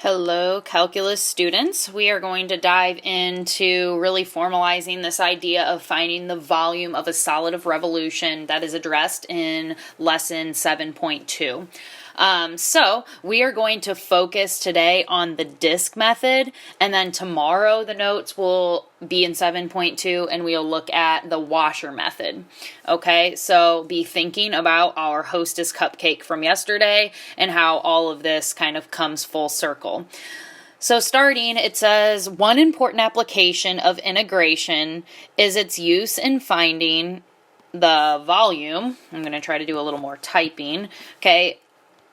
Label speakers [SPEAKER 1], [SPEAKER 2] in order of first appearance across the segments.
[SPEAKER 1] Hello, calculus students. We are going to dive into really formalizing this idea of finding the volume of a solid of revolution that is addressed in lesson 7.2. So we are going to focus today on the disk method, and then tomorrow the notes will be in 7.2 and we'll look at the washer method. Okay, so be thinking about our Hostess cupcake from yesterday and how all of this kind of comes full circle. So starting, it says, one important application of integration is its use in finding the volume. I'm going to try to do a little more typing. Okay,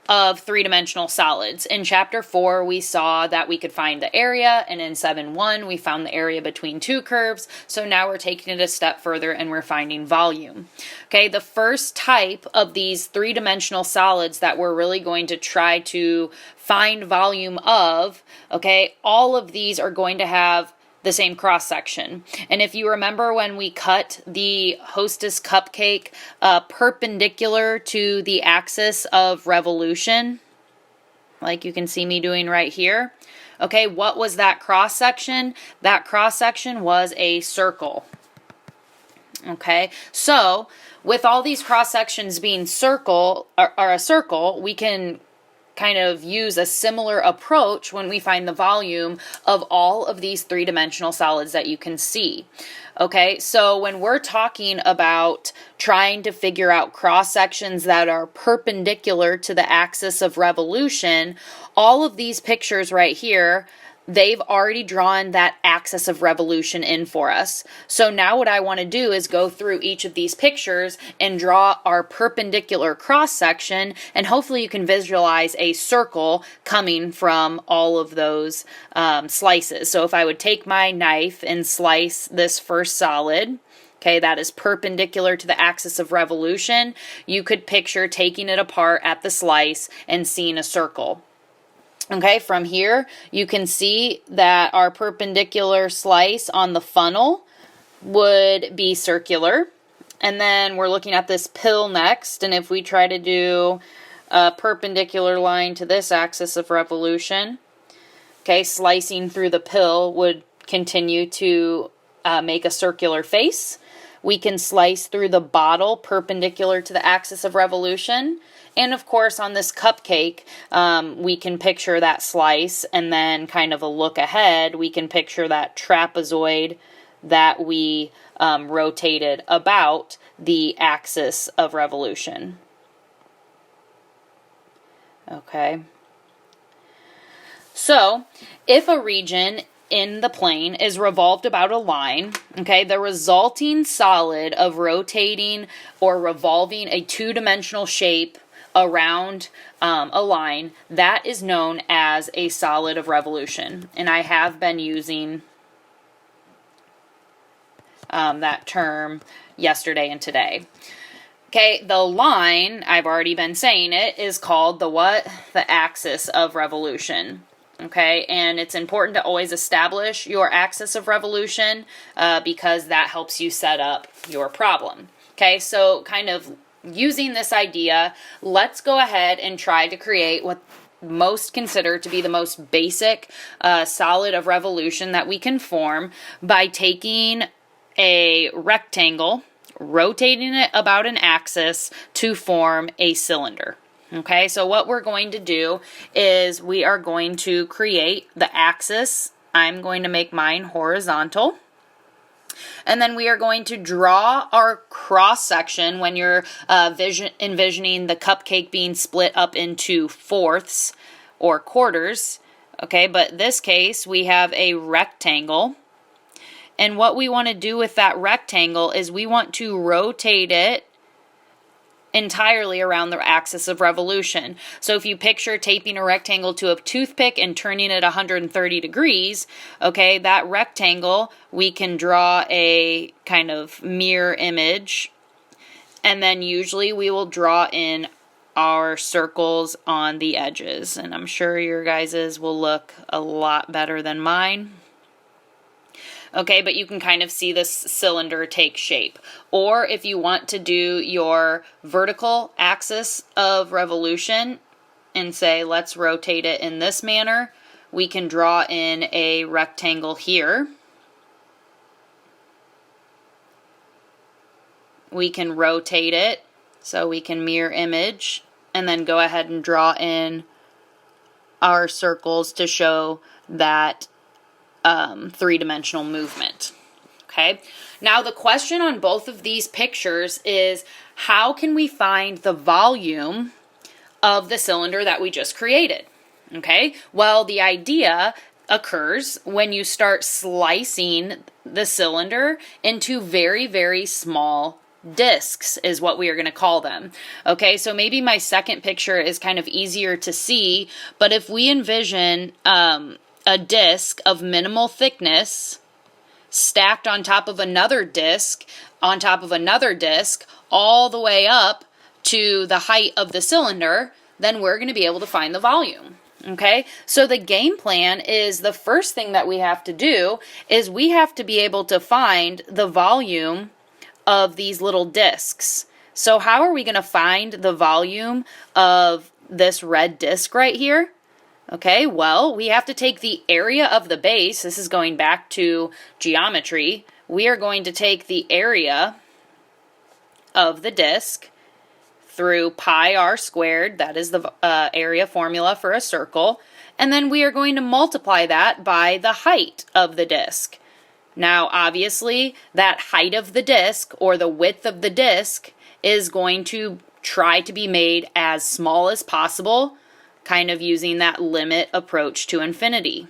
[SPEAKER 1] of three-dimensional solids. In chapter 4, we saw that we could find the area, and in 7.1, we found the area between two curves. So now we're taking it a step further and we're finding volume. Okay, the first type of these three-dimensional solids that we're really going to try to find volume of, okay, all of these are going to have the same cross section. And if you remember when we cut the Hostess cupcake perpendicular to the axis of revolution, like you can see me doing right here, okay, what was that cross section? That cross section was a circle. Okay, so with all these cross sections being circle or a circle, we can kind of use a similar approach when we find the volume of all of these three-dimensional solids that you can see. Okay, so when we're talking about trying to figure out cross sections that are perpendicular to the axis of revolution, all of these pictures right here, they've already drawn that axis of revolution in for us. So now what I want to do is go through each of these pictures and draw our perpendicular cross section, and hopefully you can visualize a circle coming from all of those slices. So if I would take my knife and slice this first solid, okay, that is perpendicular to the axis of revolution, you could picture taking it apart at the slice and seeing a circle. Okay, from here, you can see that our perpendicular slice on the funnel would be circular. And then we're looking at this pill next, and if we try to do a perpendicular line to this axis of revolution, okay, slicing through the pill would continue to make a circular face. We can slice through the bottle perpendicular to the axis of revolution. And of course, on this cupcake, we can picture that slice, and then kind of a look ahead, we can picture that trapezoid that we rotated about the axis of revolution. Okay. So, if a region in the plane is revolved about a line, okay, the resulting solid of rotating or revolving a two-dimensional shape around a line, that is known as a solid of revolution. And I have been using that term yesterday and today. Okay, the line, I've already been saying it, is called the what? The axis of revolution. Okay, and it's important to always establish your axis of revolution because that helps you set up your problem. Okay, so kind of using this idea, let's go ahead and try to create what most consider to be the most basic solid of revolution that we can form by taking a rectangle, rotating it about an axis to form a cylinder. Okay, so what we're going to do is we are going to create the axis. I'm going to make mine horizontal. And then we are going to draw our cross section when you're envisioning the cupcake being split up into fourths or quarters. Okay, but in this case, we have a rectangle. And what we want to do with that rectangle is we want to rotate it entirely around the axis of revolution. So if you picture taping a rectangle to a toothpick and turning it 130 degrees, okay, that rectangle, we can draw a kind of mirror image, and then usually we will draw in our circles on the edges, and I'm sure your guys's will look a lot better than mine. Okay, but you can kind of see this cylinder take shape. Or if you want to do your vertical axis of revolution and say, let's rotate it in this manner, we can draw in a rectangle here. We can rotate it, so we can mirror image, and then go ahead and draw in our circles to show that three-dimensional movement. Okay, now the question on both of these pictures is, how can we find the volume of the cylinder that we just created? Okay, well, the idea occurs when you start slicing the cylinder into very, very small discs, is what we are going to call them. Okay, so maybe my second picture is kind of easier to see, but if we envision a disc of minimal thickness stacked on top of another disc, on top of another disc, all the way up to the height of the cylinder, then we're going to be able to find the volume. Okay, so the game plan is, the first thing that we have to do is we have to be able to find the volume of these little discs. So how are we going to find the volume of this red disc right here? Okay, well, we have to take the area of the base. This is going back to geometry. We are going to take the area of the disc through pi r squared, that is the area formula for a circle, and then we are going to multiply that by the height of the disc. Now, obviously, that height of the disc, or the width of the disc, is going to try to be made as small as possible, kind of using that limit approach to infinity.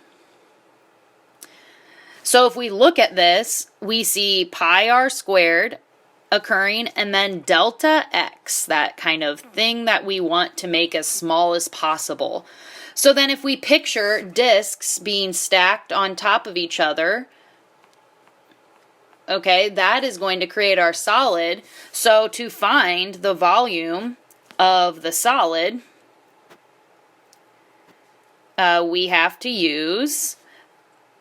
[SPEAKER 1] So if we look at this, we see pi r squared occurring, and then delta x, that kind of thing that we want to make as small as possible. So then if we picture discs being stacked on top of each other, okay, that is going to create our solid. So to find the volume of the solid, we have to use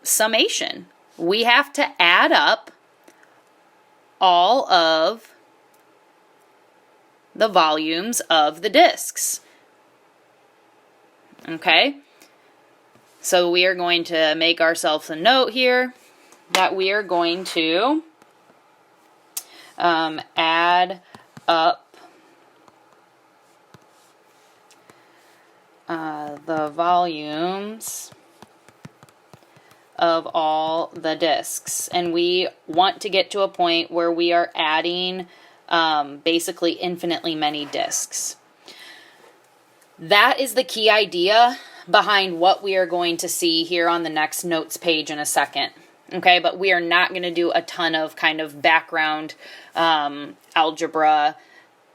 [SPEAKER 1] summation. We have to add up all of the volumes of the discs. Okay, so we are going to make ourselves a note here that we are going to add up the volumes of all the discs, and we want to get to a point where we are adding basically infinitely many discs. That is the key idea behind what we are going to see here on the next notes page in a second. Okay, but we are not going to do a ton of kind of background algebra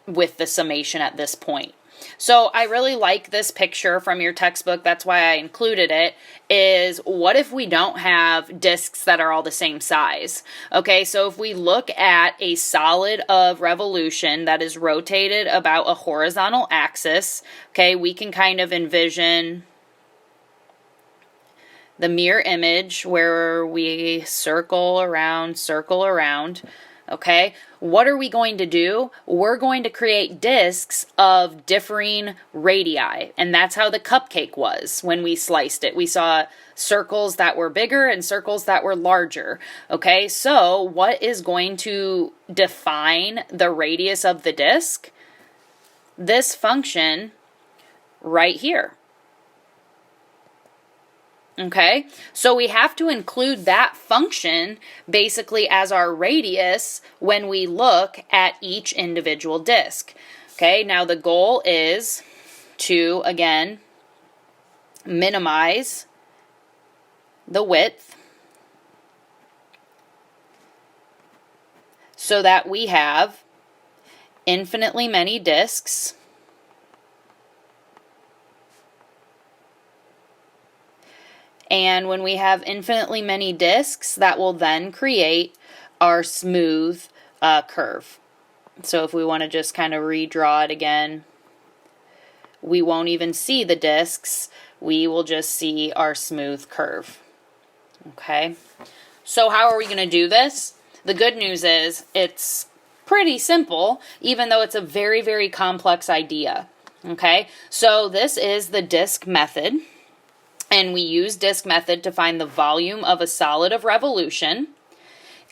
[SPEAKER 1] with the summation at this point. So I really like this picture from your textbook. That's why I included it. Is what if we don't have discs that are all the same size? Okay, so if we look at a solid of revolution that is rotated about a horizontal axis, okay, we can kind of envision the mirror image where we circle around, okay? What are we going to do? We're going to create discs of differing radii, and that's how the cupcake was when we sliced it. We saw circles that were bigger and circles that were larger, okay? So what is going to define the radius of the disc? This function right here. Okay, so we have to include that function basically as our radius when we look at each individual disc. Okay, now the goal is to, again, minimize the width so that we have infinitely many discs. And when we have infinitely many discs, that will then create our smooth curve. So if we want to just kind of redraw it again, we won't even see the discs. We will just see our smooth curve. Okay, so how are we going to do this? The good news is it's pretty simple, even though it's a very, very complex idea. Okay, so this is the disc method. And we use disk method to find the volume of a solid of revolution.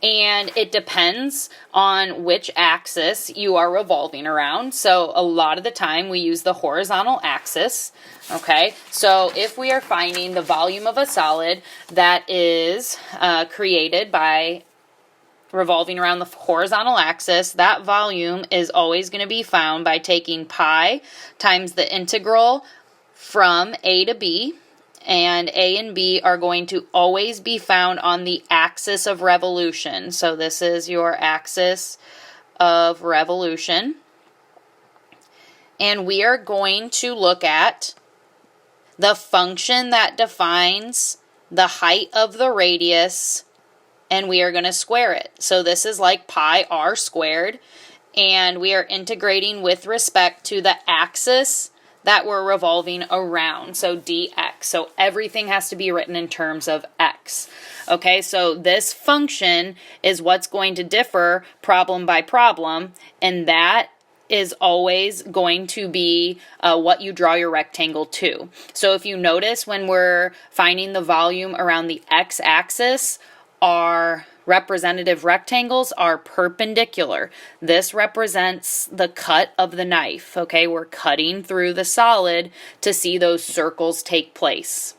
[SPEAKER 1] And it depends on which axis you are revolving around. So a lot of the time we use the horizontal axis. Okay, so if we are finding the volume of a solid that is created by revolving around the horizontal axis, that volume is always going to be found by taking pi times the integral from a to b. And A and B are going to always be found on the axis of revolution. So this is your axis of revolution. And we are going to look at the function that defines the height of the radius, and we are going to square it. So this is like pi r squared, and we are integrating with respect to the axis that we're revolving around, so dx. So everything has to be written in terms of x. Okay, so this function is what's going to differ problem by problem, and that is always going to be what you draw your rectangle to. So if you notice, when we're finding the volume around the x-axis, our representative rectangles are perpendicular. This represents the cut of the knife. Okay, we're cutting through the solid to see those circles take place.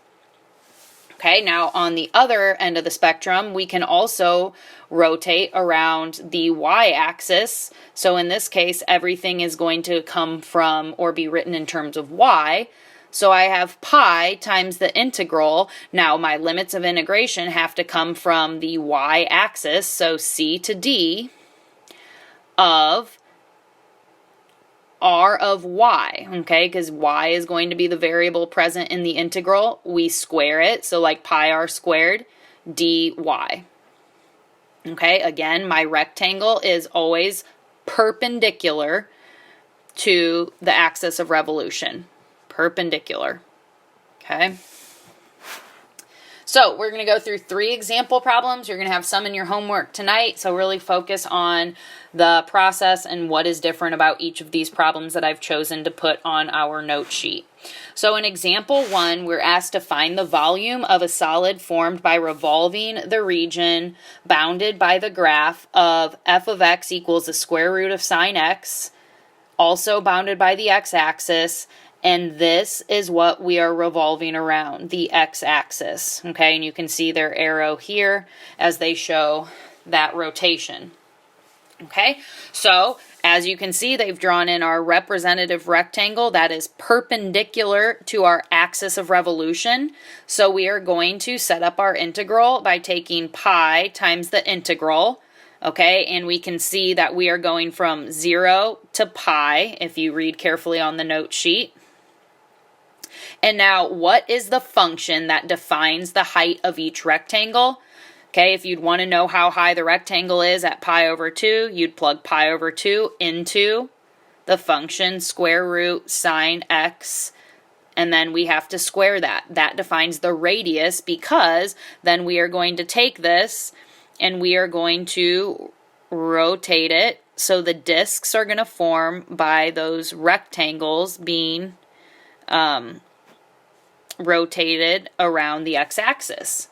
[SPEAKER 1] Okay, now on the other end of the spectrum, we can also rotate around the y-axis. So in this case, everything is going to come from or be written in terms of y. So I have pi times the integral. Now my limits of integration have to come from the y-axis, so c to d of r of y, okay, because y is going to be the variable present in the integral. We square it, so like pi r squared dy. Okay, again, my rectangle is always perpendicular to the axis of revolution. Perpendicular. Okay. So we're going to go through 3 example problems. You're going to have some in your homework tonight, so really focus on the process and what is different about each of these problems that I've chosen to put on our note sheet. So in example 1, we're asked to find the volume of a solid formed by revolving the region bounded by the graph of f of x equals the square root of sine x, also bounded by the x-axis, and this is what we are revolving around, the x-axis. Okay, and you can see their arrow here as they show that rotation. Okay, so as you can see, they've drawn in our representative rectangle that is perpendicular to our axis of revolution. So we are going to set up our integral by taking pi times the integral. Okay, and we can see that we are going from 0 to pi, if you read carefully on the note sheet. And now, what is the function that defines the height of each rectangle? Okay, if you'd want to know how high the rectangle is at pi over 2, you'd plug pi over 2 into the function square root sine x, and then we have to square that. That defines the radius, because then we are going to take this and we are going to rotate it, so the discs are going to form by those rectangles being rotated around the x-axis.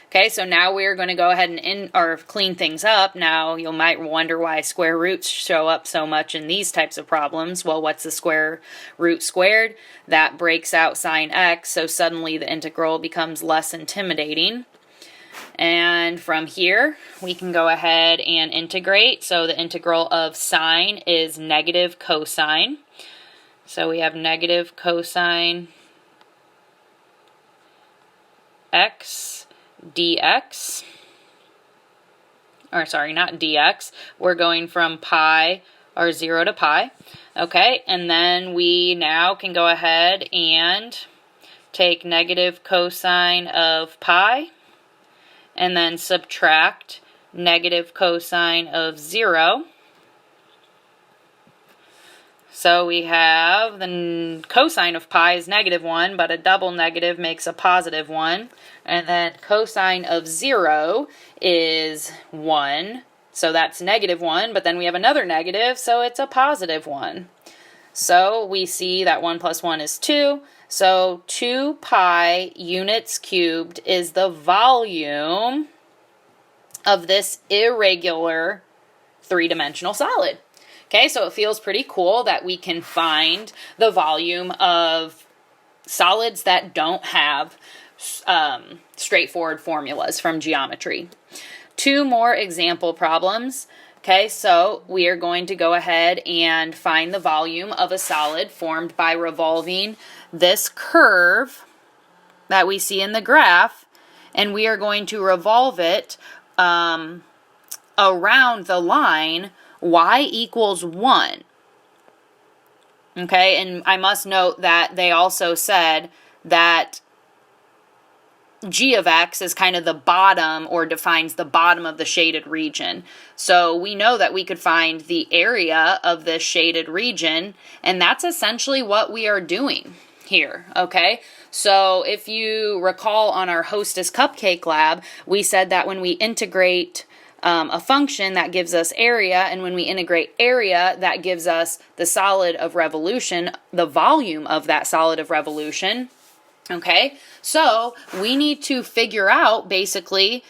[SPEAKER 1] Okay, so now we're going to go ahead and clean things up. Now you might wonder why square roots show up so much in these types of problems. Well, what's the square root squared? That breaks out sine x, so suddenly the integral becomes less intimidating. And from here, we can go ahead and integrate. So the integral of sine is negative cosine. So we have negative cosine x dx. Or sorry, not dx. We're going from pi, or 0 to pi. Okay, and then we now can go ahead and take negative cosine of pi, and then subtract negative cosine of 0. So we have the cosine of pi is -1, but a double negative makes a +1. And then cosine of 0 is 1. So that's -1, but then we have another negative, so it's a +1. So we see that 1 plus 1 is 2. So 2 pi units cubed is the volume of this irregular three-dimensional solid. Okay, so it feels pretty cool that we can find the volume of solids that don't have straightforward formulas from geometry. 2 more example problems. Okay, so we are going to go ahead and find the volume of a solid formed by revolving this curve that we see in the graph, and we are going to revolve it around the line y equals 1. Okay, and I must note that they also said that g of x is kind of the bottom, or defines the bottom of the shaded region. So we know that we could find the area of this shaded region, and that's essentially what we are doing here, okay? So if you recall on our Hostess Cupcake Lab, we said that when we integrate a function, that gives us area, and when we integrate area, that gives us the solid of revolution, the volume of that solid of revolution. Okay, so we need to figure out basically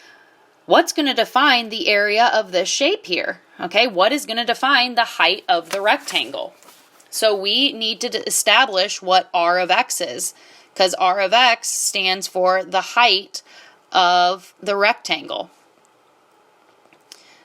[SPEAKER 1] what's going to define the area of this shape here. Okay, what is going to define the height of the rectangle? So we need to establish what r of x is, because r of x stands for the height of the rectangle.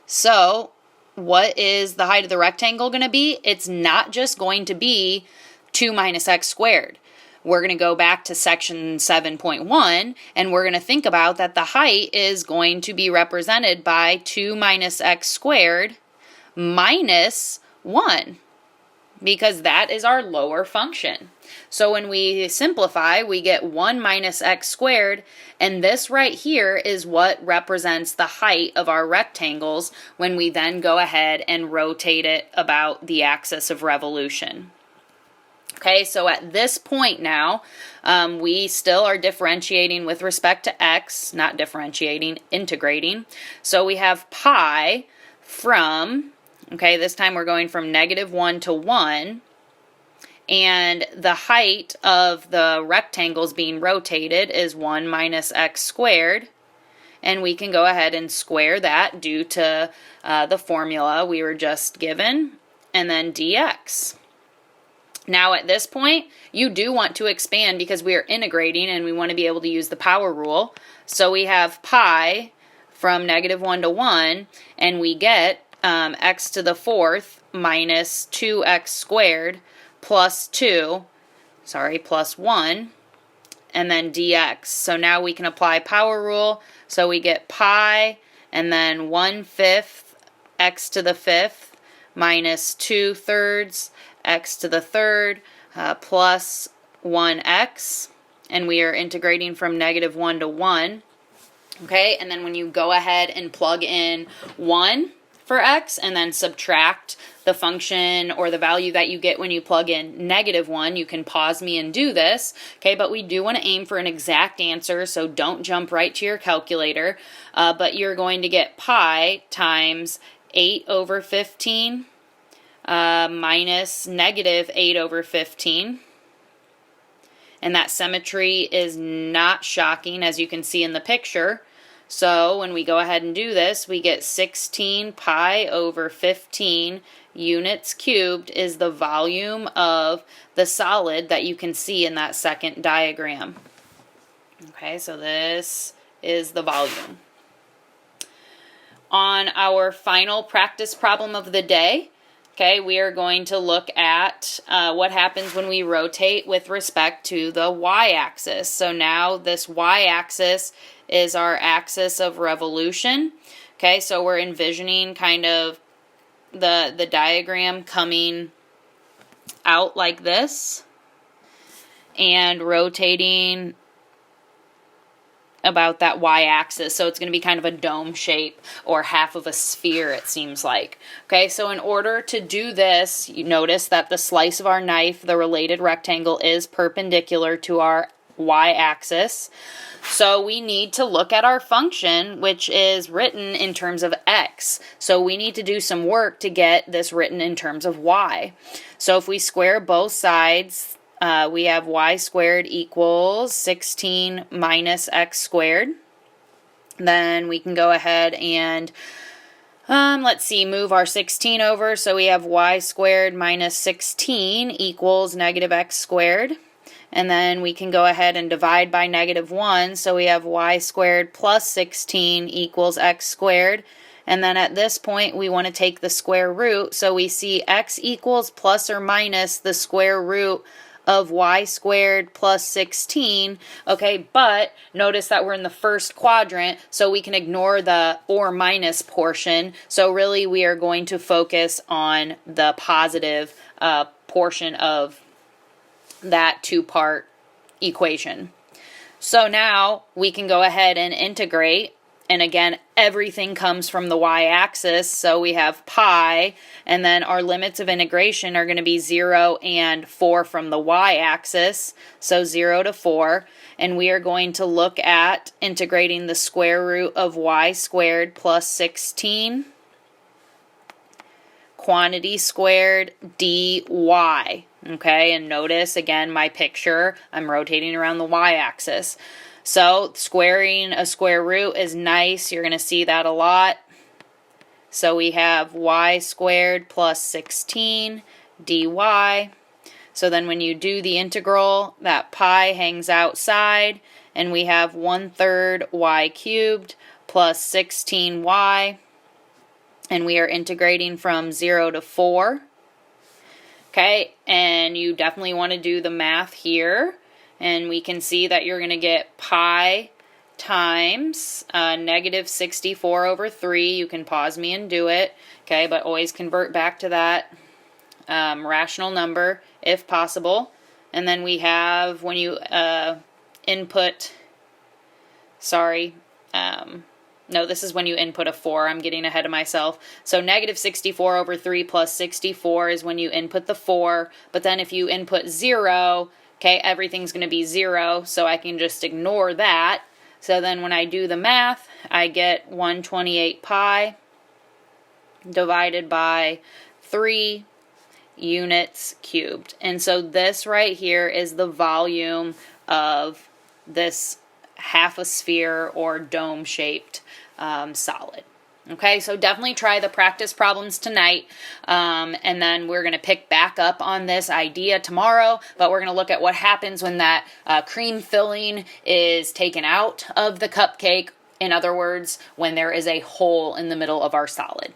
[SPEAKER 1] So what is the height of the rectangle going to be? It's not just going to be 2 minus x squared. We're going to go back to section 7.1, and we're going to think about that the height is going to be represented by 2 minus x squared minus 1, because that is our lower function. So when we simplify, we get 1 minus x squared, and this right here is what represents the height of our rectangles when we then go ahead and rotate it about the axis of revolution. Okay, so at this point now, we still are differentiating with respect to x, not differentiating, integrating. So we have pi from, okay, this time we're going from -1 to 1, and the height of the rectangles being rotated is 1 minus x squared, and we can go ahead and square that due to the formula we were just given, and then dx. Now at this point, you do want to expand because we are integrating and we want to be able to use the power rule. So we have pi from -1 to 1, and we get x to the 4th minus 2x squared plus 1, and then dx. So now we can apply power rule. So we get pi and then 1/5 x to the 5th minus 2/3 x to the 3rd plus 1x, and we are integrating from -1 to 1. Okay, and then when you go ahead and plug in 1 for x and then subtract the function or the value that you get when you plug in -1, you can pause me and do this, okay, but we do want to aim for an exact answer, so don't jump right to your calculator, but you're going to get pi times 8 over 15 minus -8 over 15. And that symmetry is not shocking, as you can see in the picture. So when we go ahead and do this, we get 16 pi over 15 units cubed is the volume of the solid that you can see in that second diagram. Okay, so this is the volume. On our final practice problem of the day, okay, we are going to look at what happens when we rotate with respect to the y-axis. So now this y-axis is our axis of revolution. Okay, so we're envisioning kind of the diagram coming out like this and rotating about that y-axis. So it's going to be kind of a dome shape or half of a sphere, it seems like. Okay, so in order to do this, you notice that the slice of our knife, the related rectangle, is perpendicular to our y-axis. So we need to look at our function, which is written in terms of x. So we need to do some work to get this written in terms of y. So if we square both sides, we have y squared equals 16 minus x squared. Then we can go ahead and let's see, move our 16 over. So we have y squared minus 16 equals negative x squared. And then we can go ahead and divide by negative 1. So we have y squared plus 16 equals x squared. And then at this point, we want to take the square root. So we see x equals plus or minus the square root of y squared plus 16. Okay, but notice that we're in the first quadrant, so we can ignore the or minus portion. So really, we are going to focus on the positive portion of that two-part equation. So now we can go ahead and integrate, and again, everything comes from the y-axis, so we have pi, and then our limits of integration are going to be 0 and 4 from the y-axis, so 0 to 4, and we are going to look at integrating the square root of y squared plus 16 quantity squared dy. Okay, and notice again my picture, I'm rotating around the y-axis. So squaring a square root is nice, you're going to see that a lot. So we have y squared plus 16 dy. So then when you do the integral, that pi hangs outside, and we have 1/3 y cubed plus 16y. And we are integrating from 0 to 4. Okay, and you definitely want to do the math here. And we can see that you're going to get pi times negative 64 over 3. You can pause me and do it. Okay, but always convert back to that rational number if possible. And then we have, when you input, no, this is when you input a 4. I'm getting ahead of myself. So negative 64 over 3 plus 64 is when you input the 4. But then if you input 0, okay, everything's going to be 0. So I can just ignore that. So then when I do the math, I get 128 pi divided by 3 units cubed. And so this right here is the volume of this half a sphere or dome-shaped solid. Okay, so definitely try the practice problems tonight, and then we're going to pick back up on this idea tomorrow, but we're going to look at what happens when that cream filling is taken out of the cupcake. In other words, when there is a hole in the middle of our solid.